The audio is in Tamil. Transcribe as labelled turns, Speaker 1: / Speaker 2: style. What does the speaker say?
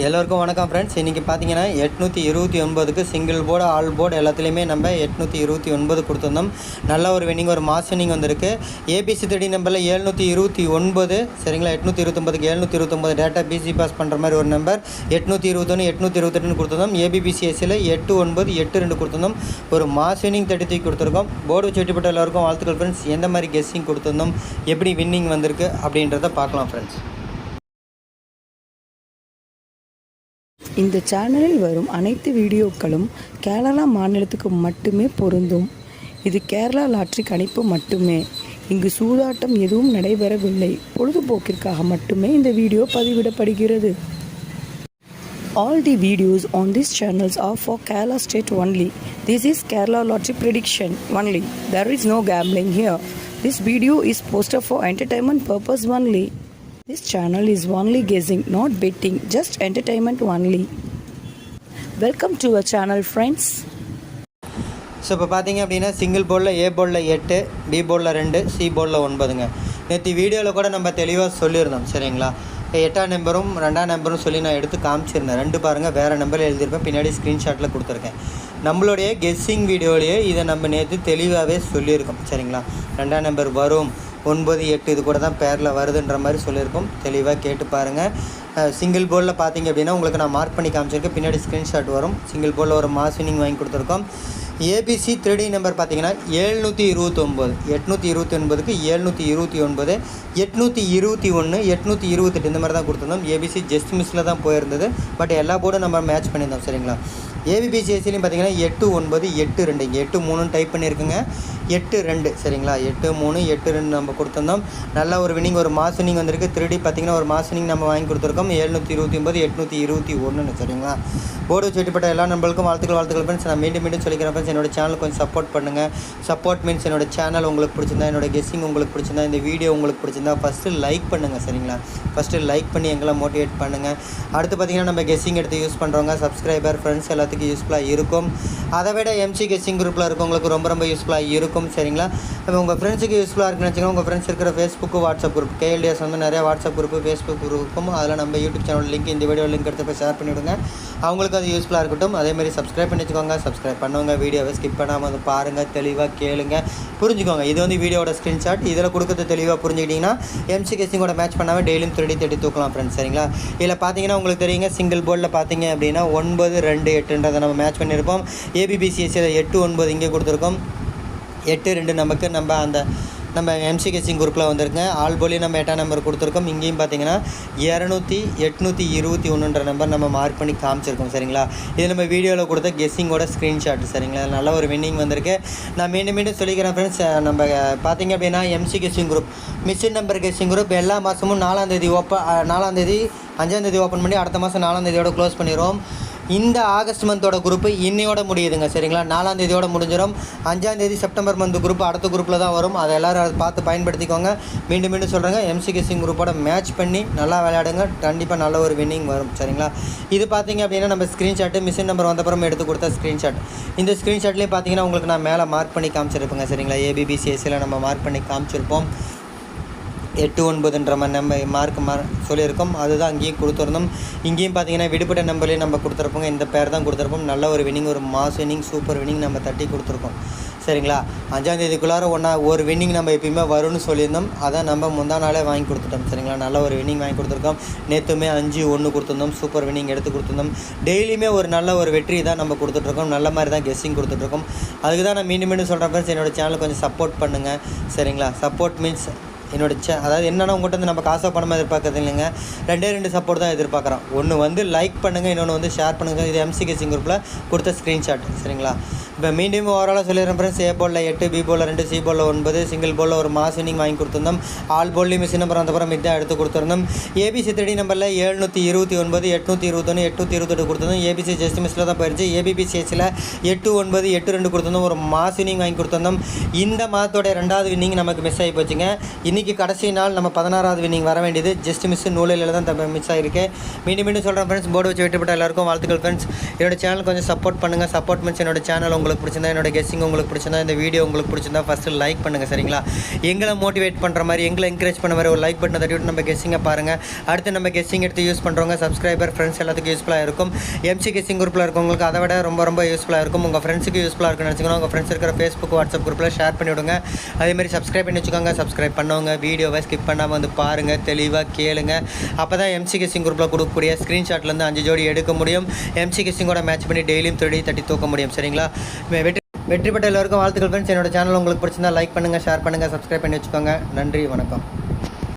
Speaker 1: எல்லோருக்கும் வணக்கம் ஃப்ரெண்ட்ஸ். இன்றைக்கி பார்த்தீங்கன்னா 829க்கு சிங்கிள் போர்டு ஆல் போர்டு எல்லாத்துலேயுமே நம்ம 829 கொடுத்துருந்தோம். நல்ல ஒரு வின்னிங், ஒரு மாஸ் வின்னிங் வந்திருக்கு. ஏபிசி 3D நம்பரில் 729 சரிங்களா. 829க்கு 729 டேட்டா பிசி பாஸ் பண்ணுற மாதிரி ஒரு நம்பர் 821 828 கொடுத்துருந்தோம். ஏபிபிசிஎஸ்சியில் 8982 கொடுத்துருந்தோம். ஒரு மாஸ் வின்னிங் 33 கொடுத்துருக்கோம். போர்டு வச்சு வெட்டிப்பட்ட எல்லாருக்கும் வாழ்த்துக்கள் ஃப்ரெண்ட்ஸ். எந்த மாதிரி கெஸ்ஸிங் கொடுத்துருந்தோம், எப்படி வின்னிங் வந்திருக்கு அப்படின்றத பார்க்கலாம் ஃப்ரெண்ட்ஸ்.
Speaker 2: இந்த சேனலில் வரும் அனைத்து வீடியோக்களும் கேரளா மாநிலத்துக்கு மட்டுமே பொருந்தும். இது கேரளா லாட்டரி கணிப்பு மட்டுமே. இங்கு சூதாட்டம் எதுவும் நடைபெறவில்லை. பொழுதுபோக்கிற்காக மட்டுமே இந்த video பதிவிடப்படுகிறது. All the videos on these channels are for Kerala state only. This is Kerala lottery prediction only. There is no gambling here. This video is posted for entertainment purpose only. This channel is only guessing, not betting, just entertainment only. Welcome to our channel friends.
Speaker 1: So இப்போ பார்த்தீங்க அப்படின்னா சிங்கிள் போர்டில் ஏ போர்டில் 8, பி போர்டில் 2, சி போர்டில் 9ங்க. நேற்று வீடியோவில் கூட நம்ம தெளிவாக சொல்லியிருந்தோம் சரிங்களா. 8ஆம் நம்பரும் 2ஆம் நம்பரும் சொல்லி நான் எடுத்து காமிச்சிருந்தேன். 2 பாருங்கள், வேறு நம்பரில் எழுதியிருப்பேன், பின்னாடி ஸ்க்ரீன்ஷாட்டில் கொடுத்துருக்கேன். நம்மளுடைய கெஸ்ஸிங் வீடியோலேயே இதை நம்ம நேற்று தெளிவாகவே சொல்லியிருக்கோம் சரிங்களா. 2ஆம் நம்பர் வரும், 9, 8 இது கூட தான் பேரில் வருதுன்ற மாதிரி சொல்லியிருக்கோம். தெளிவாக கேட்டு பாருங்கள். சிங்கிள் போர்டில் பார்த்தீங்க அப்படின்னா உங்களுக்கு நான் மார்க் பண்ணி காமிச்சிருக்கேன், பின்னாடி ஸ்க்ரீன்ஷாட் வரும். சிங்கிள் போர்டில் ஒரு மாஸ் வின்னிங் வாங்கி கொடுத்துருக்கோம். ஏபிசி 3D நம்பர் பார்த்தீங்கன்னா 729, 829க்கு 729, 821, 828 இந்த மாதிரி தான் கொடுத்துருந்தோம். ஏபிசி ஜஸ்ட் மிஸ்ஸில் தான் போயிருந்தது, பட் எல்லா போர்டும் நம்ம மேட்ச் பண்ணியிருந்தோம் சரிங்களா. ஏபிபிசிஎஸ்சிலையும் பார்த்தீங்கன்னா 8, 9, 8, 2 இங்கே 8, 3 டைப் பண்ணியிருக்குங்க. 8, 2 சரிங்களா. 8, 3, 8, 2 நம்ம கொடுத்துருந்தோம். நல்ல ஒரு வின்னிங், ஒரு மாஸ் வின்னிங் வந்திருக்கு. 3D பார்த்தீங்கன்னா ஒரு மாஸ் வின்னிங் நம்ம வாங்கி கொடுத்துருக்கோம். 729, 821 சரிங்களா. போர்டு வச்சு வெட்டிப்பட்ட எல்லா நம்பர்களுக்கும் வாழ்த்துக்கள் ஃப்ரெண்ட்ஸ். நான் மீண்டும் சொல்லிக்கிறேன் ஃப்ரெண்ட்ஸ், என்னோட சேனல் கொஞ்சம் சப்போர்ட் பண்ணுங்கள். சப்போர்ட் மீன்ஸ் என்னோட சேனல் உங்களுக்கு பிடிச்சிருந்தா, என்னோட கெஸ்ஸிங் உங்களுக்கு பிடிச்சிருந்தா, இந்த வீடியோ உங்களுக்கு பிடிச்சிருந்தா ஃபஸ்ட்டு லைக் பண்ணுங்கள் சரிங்களா. ஃபஸ்ட்டு லைக் பண்ணி எங்களை மோட்டிவேட் பண்ணுங்கள். அடுத்து பார்த்தீங்கன்னா நம்ம கெஸ்ஸிங் எடுத்து யூஸ் பண்ணுறவங்க சப்ஸ்கிரைபர் ஃப்ரெண்ட்ஸ் எல்லாத்துக்கும் யூஸ்ஃபுல்லாக இருக்கும். அதை விட எம்சி கெஸ்ஸிங் குரூப்பில் இருக்கவங்களுக்கு ரொம்ப யூஸ்ஃபுல்லாக இருக்கும் சரிங்களா. இப்போ உங்கள் ஃப்ரெண்ட்ஸுக்கு யூஸ்ஃபுல்லாக இருக்குன்னு வச்சுக்கோங்க. உங்கள் ஃப்ரெண்ட்ஸ் இருக்கிற ஃபேஸ்புக்கு, வாட்ஸ்அப் குரூப், கேஎல்டிஎஸ் வந்து நிறையா வாட்ஸ்அப் குரூப்பு, ஃபேஸ்புக் குரூப் இருக்கும். அதில் நம்ம யூடியூப் சேனல் லிங்க், இந்த வீடியோ லிங்க் எடுத்து போய் ஷேர் பண்ணிவிடுங்க. அவங்களுக்கு அது யூஸ்ஃபுல்லாக இருக்கட்டும். அதேமாதிரி சப்ஸ்கிரைப் பண்ணி வச்சுக்கோங்க. சப்ஸ்கிரைப் பண்ணுவாங்க, வீடியோவை ஸ்கிப் பண்ணாமல் வந்து பாருங்கள், தெளிவாக கேளுங்க, புரிஞ்சுக்கோங்க. இது வந்து வீடியோட ஸ்க்ரீன்ஷாட். இதில் கொடுக்கறது தெளிவாக புரிஞ்சுக்கிட்டிங்கன்னா எம்சி கெஸ்ஸிங்கோட மேட்ச் பண்ணாமல் டெய்லியும் 3D 30 தூக்கலாம் ஃப்ரெண்ட்ஸ் சரிங்களா. இதில் பார்த்தீங்கன்னா உங்களுக்கு தெரியுங்க, சிங்கிள் போர்டில் பார்த்தீங்க அப்படின்னா 9, 2, 8ன்றதை நம்ம மேட்ச் பண்ணியிருப்போம். ஏபிபிசிஎஸ்சியில் 8, 9 இங்கே கொடுத்துருக்கோம். 8, 2 நம்ம எம்சி கெஸ்ஸிங் குரூப்பில் வந்திருக்குங்க. ஆல் போலியும் நம்ம 8ஆம் நம்பர் கொடுத்துருக்கோம். இங்கேயும் பார்த்தீங்கன்னா 821ன்ற நம்பர் நம்ம மார்க் பண்ணி காமிச்சிருக்கோம் சரிங்களா. இது நம்ம வீடியோவில் கொடுத்த கெஸ்ஸிங்கோட ஸ்க்ரீன்ஷாட் சரிங்களா. நல்ல ஒரு வின்னிங் வந்திருக்கு. நான் மீண்டும் சொல்லிக்கிறேன் ஃப்ரெண்ட்ஸ். நம்ம பார்த்தீங்க அப்படின்னா MC guessing group, machine number guessing group எல்லா மாதமும் 4ஆம் தேதி 5ஆம் தேதி ஓப்பன் பண்ணி அடுத்த மாதம் 4ஆம் தேதியோட க்ளோஸ் பண்ணிடுவோம். இந்த ஆகஸ்ட் மந்தோட குரூப்பு இன்னையோட முடியுதுங்க சரிங்களா. 4ஆம் தேதியோட முடிஞ்சிடும். 5ஆம் தேதி செப்டம்பர் மந்த் குரூப் அடுத்த குரூப்பில் தான் வரும். அதை எல்லோரும் அதை பார்த்து பயன்படுத்திக்கோங்க. மீண்டும் சொல்கிறேங்க, எம்சி கெஸ்ஸிங் குரூப்போட மேட்ச் பண்ணி நல்லா விளையாடுங்க. கண்டிப்பாக நல்ல ஒரு வின்னிங் வரும் சரிங்களா. இது பார்த்தீங்க அப்படின்னா நம்ம ஸ்க்ரீன்ஷாட்டு மிஷின் நம்பர் வந்தப்புறம் எடுத்து கொடுத்த ஸ்க்ரீன்ஷாட். இந்த ஸ்க்ரீன்ஷாட்லேயும் பார்த்தீங்கன்னா உங்களுக்கு நான் மேலே மார்க் பண்ணி காமிச்சிருப்பேங்க சரிங்களா. ஏபிபிசிஎஸ்சியில் நம்ம மார்க் பண்ணி காமிச்சிருப்போம். 8, 9ன்ற நம்ம மார்க் சொல்லியிருக்கோம். அதுதான் அங்கேயும் கொடுத்துருந்தோம். இங்கேயும் பார்த்தீங்கன்னா விடுபட்ட நம்பர்லேயும் நம்ம கொடுத்துருப்போங்க. இந்த பேர் தான் கொடுத்துருப்போம். நல்ல ஒரு வின்னிங், ஒரு மாஸ் வின்னிங், சூப்பர் வின்னிங் நம்ம தட்டி கொடுத்துருக்கோம் சரிங்களா. 5ஆம் தேதிக்குள்ளார ஒரு வின்னிங் நம்ம எப்பயுமே வரும்னு சொல்லியிருந்தோம். அதை நம்ம முந்தா நாளே வாங்கி கொடுத்துட்டோம் சரிங்களா. நல்ல ஒரு வின்னிங் வாங்கி கொடுத்துருக்கோம். நேற்றுமே 5, 1 கொடுத்துருந்தோம். சூப்பர் வின்னிங் எடுத்து கொடுத்துருந்தோம். டெய்லியுமே ஒரு நல்ல ஒரு வெற்றி தான் நம்ம கொடுத்துட்ருக்கோம். நல்ல மாதிரி தான் கெஸ்ஸிங் கொடுத்துட்ருக்கோம். அதுக்கு தான் நான் மீண்டும் சொல்கிறேன் ஃப்ரெண்ட்ஸ், என்னோடய சேனல் கொஞ்சம் சப்போர்ட் பண்ணுங்கள் சரிங்களா. சப்போர்ட் மீன்ஸ் என்னோட அதாவது என்னென்னா உங்கள்கிட்ட வந்து நம்ம காசாக பணமாக எதிர்பார்க்கறது இல்லைங்க. 2 சப்போர்ட் தான் எதிர்பார்க்குறோம். ஒன்று வந்து லைக் பண்ணுங்கள், இன்னொன்று வந்து ஷேர் பண்ணுங்கள். இது எம்சி கெஸ்ஸிங் குரூப்பில் கொடுத்த ஸ்க்ரீன்ஷாட் சரிங்களா. இப்போ மீண்டும் ஓவராலாக சொல்லிடுறேன் ஃப்ரெண்ட்ஸ். ஏ போர்டில் 8, பி போர்டில் 2, சி போர்டில் 9, சிங்கிள் போர்டில் ஒரு மாஸ் வின்னிங் வாங்கி கொடுத்துருந்தோம். ஆல் போர்ட்லேயும் மிஷின் நம்பர் வந்தப்புறம் இதான் எடுத்து கொடுத்துருந்தோம். ஏபிசி 3D நம்பரில் 729, 821, 828 கொடுத்துருந்தோம். ஏபிசி ஜஸ்ட் மிஸ்ஸில் தான் போயிடுச்சு. ஏபிபிசிஎஸ்சியில் 8, 9, 8, 2 கொடுத்துருந்தோம். ஒரு மாஸ் வின்னிங் வாங்கி கொடுத்துருந்தோம். இந்த மாதத்தோட 2வது வின்னிங் நமக்கு மிஸ் ஆகி போச்சுங்க. இன்றைக்கி கடைசி நாள் நம்ம 16வது வின்னிங் வர வேண்டியது. ஜஸ்ட் மிஸ் நூலில் தான் மிஸ் ஆகிருக்கு. மீண்டும் சொல்கிறேன் ஃப்ரெண்ட்ஸ், போர்டு வச்சு வெட்டிப்பட்ட எல்லாருக்கும் வாழ்த்துக்கள் ஃப்ரெண்ட்ஸ். என்னோட சேனல் கொஞ்சம் சப்போர்ட் பண்ணுங்கள். சப்போர்ட் மீன்ஸ் என்னோட சேனல் உங்களுக்கு பிடிச்சிருந்தா, என்னோட கெஸ்ஸிங் உங்களுக்கு பிடிச்சிருந்தா, இந்த வீடியோ உங்களுக்கு பிடிச்சிருந்தா ஃபஸ்ட்டு லைக் பண்ணுங்கள் சரிங்களா. எங்களை மோட்டிவேட் பண்ணுற மாதிரி, எங்களை என்கரேஜ் பண்ண மாதிரி ஒரு லைக் பட்டனை தட்டி விட்டு நம்ம கெஸ்ஸிங்கை பாருங்கள். அடுத்து நம்ம கெஸ்ஸிங் எடுத்து யூஸ் பண்ணுறவங்க சப்ஸ்கிரைபர் ஃப்ரெண்ட்ஸ் எல்லாத்துக்கும் யூஸ்ஃபுல்லாக இருக்கும். எம்சி கெஸ்ஸிங் குரூப்பில் இருக்கவங்களுக்கு அதை விட ரொம்ப ரொம்ப யூஸ்ஃபுல்லாக இருக்கும். உங்கள் ஃப்ரெண்ட்ஸுக்கு யூஸ்ஃபுல்லாக இருக்குன்னு நினச்சிக்கணும். உங்கள் ஃப்ரெண்ட்ஸ் இருக்கிற ஃபேஸ்புக் வாட்ஸ்அப் குரூப்பில் ஷேர் பண்ணிவிடுங்க. அதேமாதிரி சப்ஸ்கிரைப் பண்ணி வச்சுக்கோங்க. சப்ஸ்கிரைப் பண்ணவங்க வீடியோவை ஸ்கிப் பண்ணாமல் வந்து பாருங்கள், தெளிவாக கேளுங்க. அப்போ தான் எம்சி கெஸ்ஸிங் குரூப்பில் கொடுக்கக்கூடிய ஸ்க்ரீன்ஷாட்லேருந்து 5 ஜோடி எடுக்க முடியும். எம்சி கெஸ்ஸிங்கோட மேட்ச் பண்ணி டெய்லியும் தட்டி தூக்க முடியும் சரிங்களா. வெற்றி பெற்ற எல்லோருக்கும் வாழ்த்துக்கள் ஃப்ரெண்ட்ஸ். என்னோட சேனல் உங்களுக்கு பிடிச்சிருந்தா லைக் பண்ணுங்கள், ஷேர் பண்ணுங்கள், சப்ஸ்கிரைப் பண்ணி வச்சுக்கோங்க. நன்றி, வணக்கம்.